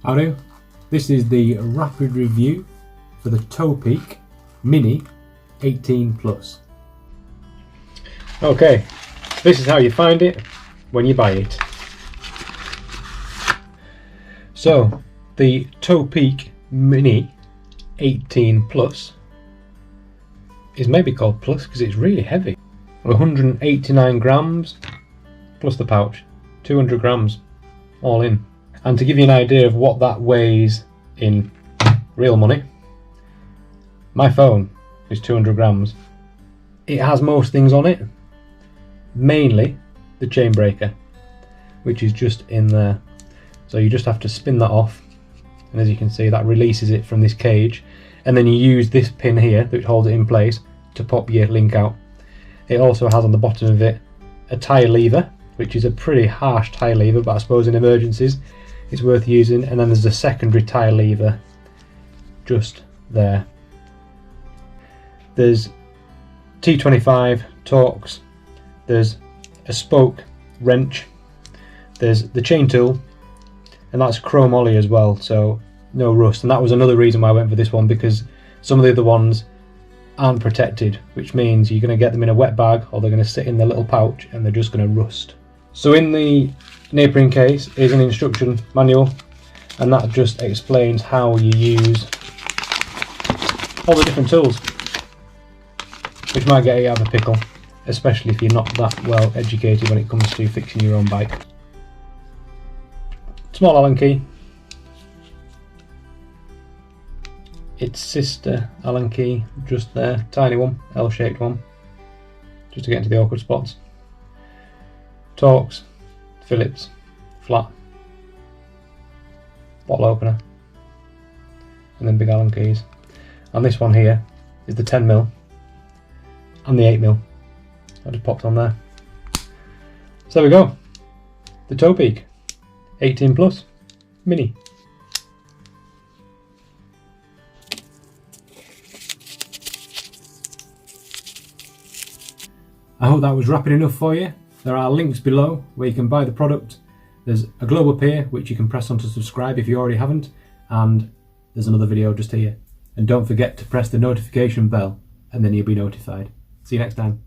Howdy, this is the rapid review for the Topeak Mini 18 Plus. Okay, this is how you find it when you buy it. So, the Topeak Mini 18 Plus is maybe called Plus because it's really heavy. 189 grams plus the pouch, 200 grams all in. And to give you an idea of what that weighs in real money, my phone is 200 grams. It has most things on it, mainly the chain breaker, which is just in there. So you just have to spin that off, and as you can see, that releases it from this cage, and then you use this pin here which holds it in place to pop your link out. It also has on the bottom of it a tyre lever, which is a pretty harsh tyre lever, but I suppose in emergencies it's worth using. And then there's a secondary tyre lever just there. There's T25 Torx, there's a spoke wrench, there's the chain tool, and that's chrome ollie as well, so no rust. And that was another reason why I went for this one, because some of the other ones aren't protected, which means you're going to get them in a wet bag or they're going to sit in the little pouch and they're just going to rust. So in the neoprene case is an instruction manual, and that just explains how you use all the different tools, which might get you out of a pickle, especially if you're not that well educated when it comes to fixing your own bike. Small Allen key, its sister Allen key just there, tiny one, L-shaped one, just to get into the awkward spots. Torx, Phillips, flat, bottle opener, and then big Allen keys. And this one here is the 10mm and the 8mm. I just popped on there. So there we go, the Topeak 18 Plus Mini. I hope that was rapid enough for you. There are links below where you can buy the product. There's a globe up here which you can press on to subscribe if you already haven't, and there's another video just here. And don't forget to press the notification bell and then you'll be notified. See you next time.